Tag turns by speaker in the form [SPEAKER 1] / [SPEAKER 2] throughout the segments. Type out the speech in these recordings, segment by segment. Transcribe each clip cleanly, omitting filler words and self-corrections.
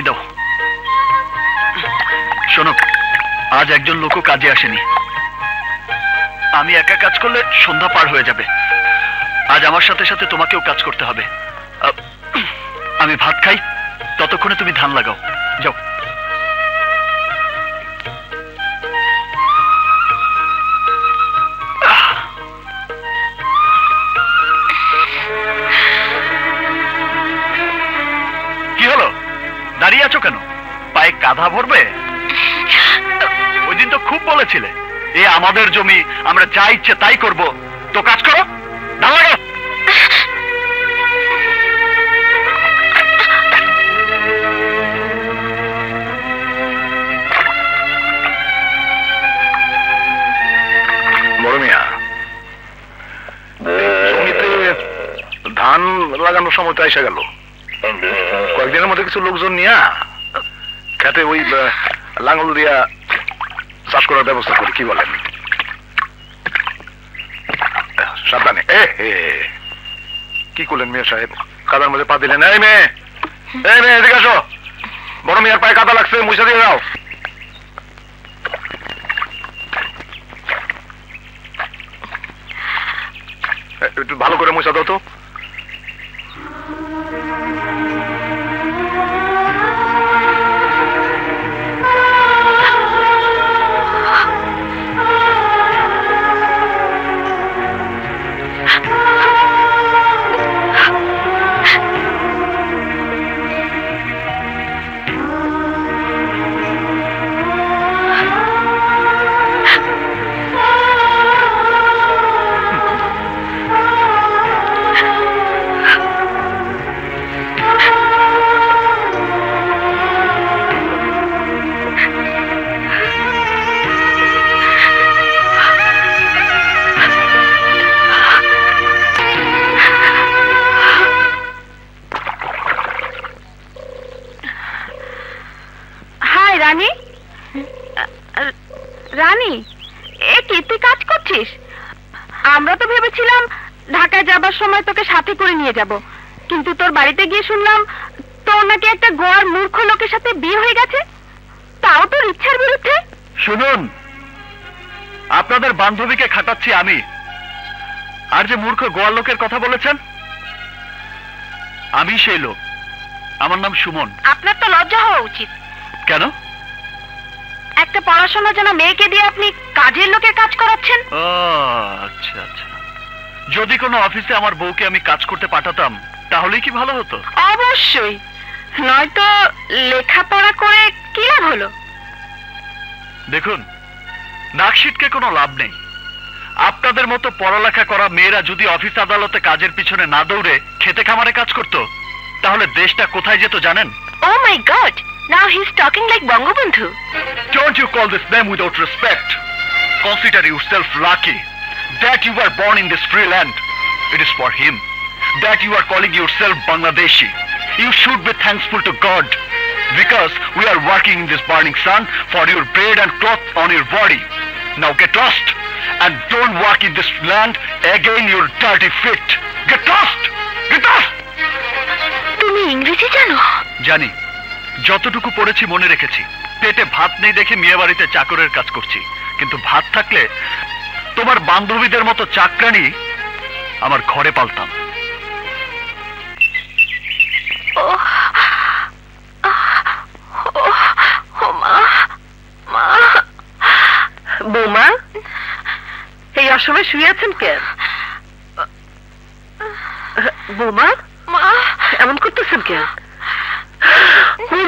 [SPEAKER 1] পানি দাও। শোনো, আজ একজন লোকও কাজে আসেনি। আমি একা কাজ করলে সন্ধ্যা পার হয়ে যাবে। আজ আমার সাথে সাথে তোমাকেও কাজ করতে হবে। আমি ভাত খাই, ততক্ষণে তুমি ধান লাগাও। যাও। কি হলো, দাঁড়িয়ে আছো কেন? পায়ে কাঁধা ভরবে? ওই দিন তো খুব বলেছিলে এ আমাদের জমি, আমরা যা ইচ্ছে তাই করব। তো কাজ করো, ধান লাগাও।
[SPEAKER 2] বড় মিয়া, জমিতে ধান লাগানোর সময় তো এসে গেল। কয়েকদিনের মধ্যে কিছু লোকজন নিয়ে খেতে ওই লাঙ্গল দিয়া চাষ করার ব্যবস্থা করি, কি বলেন? সাবধানে। কি করলেন মিয়া সাহেব? কাদার মধ্যে পা দিলেন। এই মেয়ে, এদিকে আসো। বড় মিয়ার পায়ে কাদা লাগছে, মুছা দিয়ে যাও। একটু ভালো করে মুছা দাও তো।
[SPEAKER 3] রানী, এ কি তুই কাজ করছিস? আমরা তো ভেবেছিলাম ঢাকায় যাবার সময় তোকে সাথে করে নিয়ে যাব, কিন্তু তোর বাড়িতে গিয়ে শুনলাম তোর নাকি একটা গোয়ার মূর্খ লোকের সাথে বিয়ে হয়ে গেছে, তাও তোর ইচ্ছার বিরুদ্ধে।
[SPEAKER 1] শুনুন, আপনাদের বান্ধবীকে খাটাচ্ছি আমি। আর যে মূর্খ গোয়ার লোকের কথা বলেছেন, আমি সেই লোক। আমার নাম সুমন।
[SPEAKER 3] আপনার তো লজ্জা হওয়া উচিত।
[SPEAKER 1] কেন?
[SPEAKER 3] একটা পড়াশোনা জানা মেয়েকে দিয়ে আপনি কাজের লোকের কাজ করাচ্ছেন।
[SPEAKER 1] আচ্ছা আচ্ছা, যদি কোনো অফিসে আমার বউকে আমি কাজ করতে পাঠাতাম তাহলেই কি ভালো হতো?
[SPEAKER 3] অবশ্যই, নয়তো লেখাপড়া করে কি লাভ হলো?
[SPEAKER 1] দেখুন, নাকশিটকে কোনো লাভ নেই। আপনাদের মতো পড়ালেখা করা মেয়েরা যদি অফিস আদালতে কাজের পিছনে না দৌড়ে খেতে খামারে কাজ করত, তাহলে দেশটা কোথায় যেত জানেন?
[SPEAKER 3] Oh my God! Now he's talking like Bangabandhu.
[SPEAKER 1] Don't you call this name without respect? Consider yourself lucky that you were born in this free land. It is for him that you are calling yourself Bangladeshi. You should be thankful to God because we are working in this burning sun for your bread and cloth on your body. Now get lost and don't walk in this land again, your dirty feet. Get lost! Get lost!
[SPEAKER 3] তুমি ইংরেজি জানো?
[SPEAKER 1] জানি, যতটুকু পড়েছি মনে রেখেছি। পেটে ভাত নেই দেখে মেয়ে বাড়িতে চাকরের কাজ করছি, কিন্তু ভাত থাকলে তোমার বান্ধবীদের মতো চাকরানি আমার ঘরে পালতাম।
[SPEAKER 3] বৌমা, এই অসময় শুয়ে আছেন কেন? বৌমা, এমন করতেছেন কেন?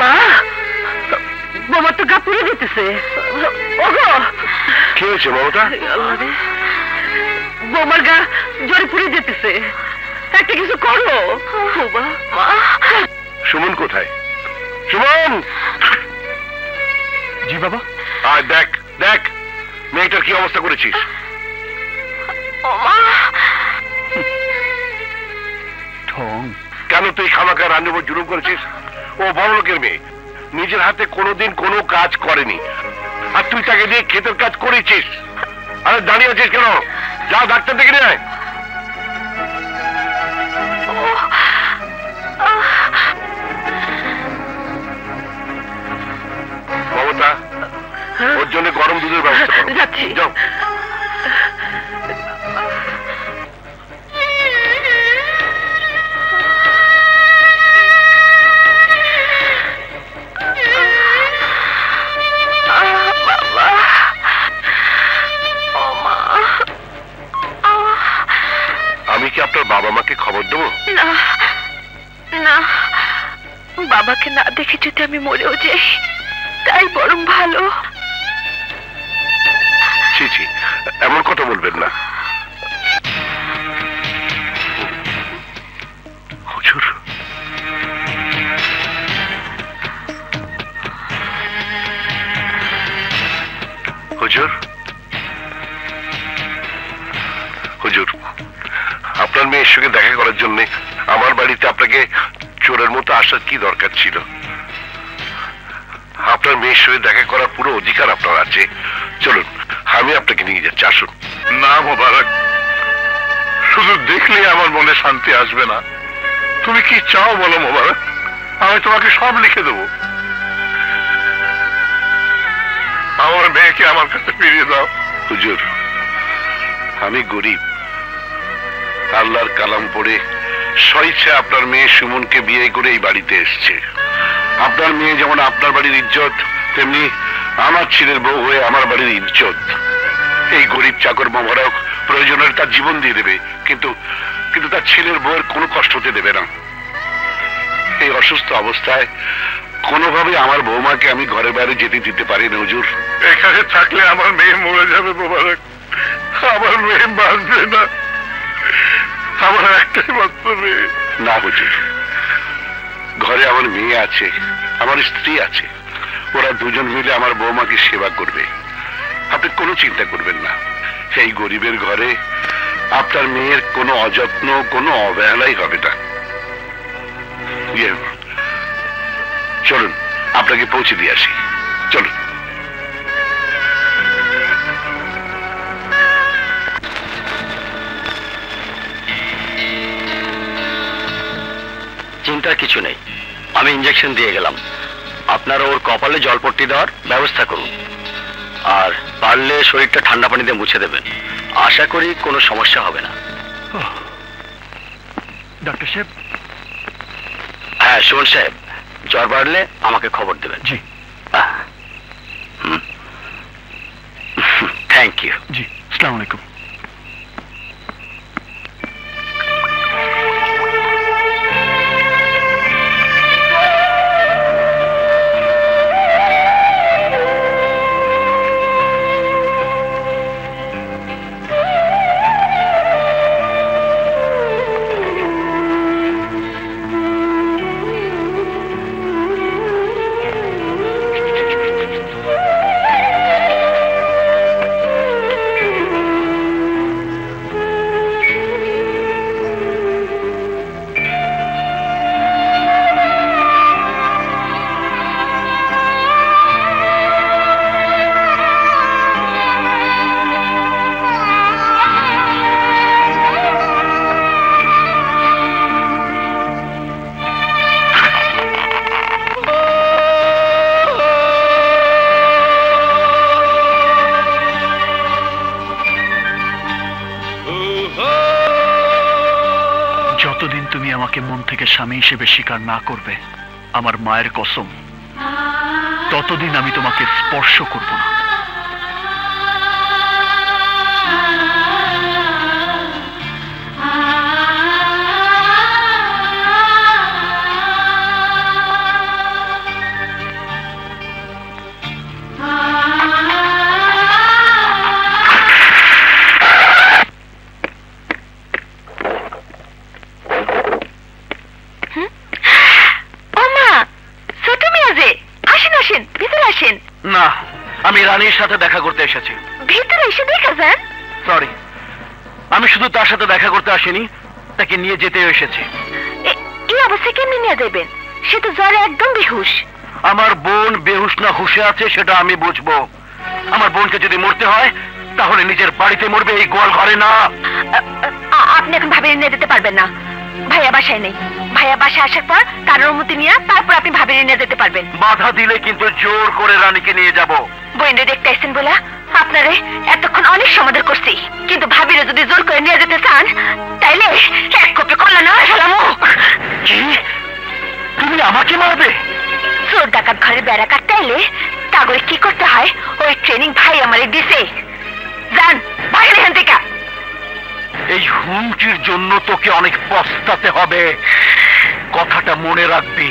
[SPEAKER 3] মা, বোমা তো গা পুড়ে দিতেছে।
[SPEAKER 2] কি হয়েছে বাবুটা?
[SPEAKER 3] বোমার গা জ্বরে পুড়ে যেতেছে, একটা কিছু করো।
[SPEAKER 2] সুমন কোথায়? সুমন!
[SPEAKER 1] জি বাবা।
[SPEAKER 2] আয় দেখ দেখ মেয়েটার কি অবস্থা করেছিস। কেন তুই খামাখা রান্নার উপর জুলুম করেছিস? ও বড় লোকের মেয়ে, নিজের হাতে কোনোদিন কোনো কাজ করেনি, আর তুই তাকে দিয়ে ক্ষেতের কাজ করেছিস। আরে দাঁড়িয়ে আছিস কেন? যা ডাক্তার দেখে নিয়ে আয়।
[SPEAKER 3] যাচ্ছি।
[SPEAKER 2] যাও। আমি কি আপনার বাবা মাকে খবর দেবো?
[SPEAKER 3] না না, বাবাকে না দেখে যদি আমি মরেও যাই তাই বরং ভালো।
[SPEAKER 2] ছি ছি, এমন কথা বলবেন না। হুজুর, হুজুর, হুজুর, আপনার মেয়ের সঙ্গে দেখা করার জন্য আমার বাড়িতে আপনাকে চোরের মতো আসার কি দরকার ছিল? আপনার মেয়ের সঙ্গে দেখা করার পুরো অধিকার আপনার আছে। চলুন, আমি আপনাকে নিয়ে যাচ্ছি, আসুন।
[SPEAKER 1] না মোবারক, শুধু দেখলে আমার মনে শান্তি আসবে না। তুমি কি চাও বলো মোবারক, আমি তোমাকে সব লিখে দেবো। আমার মেয়েকে আমার কাছে ফিরিয়ে দাও।
[SPEAKER 2] হুজুর, আমি গরিব, আল্লাহর কালাম পড়ে স্বেচ্ছা আপনার মেয়ে সুমনকে বিয়ে করে এই বাড়িতে এসছে। আপনার মেয়ে যেমন আপনার বাড়ির ইজ্জত, তেমনি আমার ছেলের বউ হয়ে আমার বাড়ির ইজ্জত। এই গরিব চাকর মোবারক প্রয়োজনে তার জীবন দিয়ে দেবে, কিন্তু কিন্তু তার ছেলের বউয়ের কোনো কষ্ট হতে দেবে না। এই অসুস্থ অবস্থায় কোনোভাবে আমার বৌমাকে আমি ঘরে বাইরে যেতে দিতে পারি না হুজুর।
[SPEAKER 1] এখানে থাকলে আমার মেয়ে মরে যাবে মোবারক, আমার মেয়ে বাঁচবে না। আমার একটাই মাত্র মেয়ে।
[SPEAKER 2] না হুজুর, ঘরে আমার মেয়ে আছে, আমার স্ত্রী আছে, ওরা দুজন মিলে আমার বৌমাকে সেবা করবে। আপনি কোনো চিন্তা করবেন না। এই গরিবের ঘরে আপনার মেয়ের কোনো অযত্ন, কোনো অবহেলাই হবে না। চলুন, আপনাকে পৌঁছে দিয়ে আসি। চলুন।
[SPEAKER 4] চিন্তার কিছু নেই, আমি ইঞ্জেকশন দিয়ে গেলাম। আপনারা ওর কপালে জলপট্টি দেওয়ার ব্যবস্থা করুন, আর পারলে শরীরটা ঠান্ডা পানিতে মুছে দেবেন। আশা করি কোনো সমস্যা হবে না।
[SPEAKER 1] ডাক্তার সাহেব।
[SPEAKER 4] হ্যাঁ সুমন সাহেব, জ্বর বাড়লে আমাকে খবর দেবেন।
[SPEAKER 1] জি।
[SPEAKER 4] Thank you.
[SPEAKER 1] জি, আসসালামু আলাইকুম। যতদিন তুমি আমাকে মন থেকে স্বামী হিসেবে স্বীকার না করবে, আমার মায়ের কসম, ততদিন আমি তোমাকে স্পর্শ করব না।
[SPEAKER 4] না, আমি রানীর সাথে দেখা করতে এসেছি।
[SPEAKER 3] ভিতরে এসে দেখা যান।
[SPEAKER 4] সরি, আমি শুধু তার সাথে দেখা করতে আসিনি, তাকে নিয়ে যেতে এসেছি।
[SPEAKER 3] এই অবস্থায় কেমনি নিয়ে যাবেন? সে তো জ্বরে একদম বেহুশ।
[SPEAKER 4] আমার বোন বেহুশ না হুশে আছে সেটা আমি বুঝবো। আমার বোনকে যদি মরতে হয় তাহলে নিজের বাড়িতে মরবে, এই গোয়াল ঘরে না।
[SPEAKER 3] আপনি এখন ভাবিয়ে নিয়ে যেতে পারবেন না, ভাইয়া বাসায় নেই। ভাইয়া বাসায় আসার পর তার অনুমতি নিয়ে তারপর আপনি ভাবিয়ে নিয়ে যেতে পারবেন।
[SPEAKER 4] বাধা দিলে কিন্তু জোর করে রানীকে নিয়ে যাব।
[SPEAKER 3] বইনে দেখতে আসছেন বলা আপনারে এতক্ষণ অনেক সমাদর করছি, কিন্তু ভাবিরে যদি জোর করে নিয়ে যেতে চান তাইলে এক কপি কল্লা না ফেলামো।
[SPEAKER 1] কি? তুমি আমাকে মারবে?
[SPEAKER 3] চোর ডাকাত ঘরে বেড়া কাটতে এলে তাগরে কি করতে হয় ওই ট্রেনিং ভাই আমারে দিছে। যান ভাগেন এখান থেকে।
[SPEAKER 1] এই হুমকির জন্য তোকে অনেক পস্তাতে হবে, কথাটা মনে রাখবি।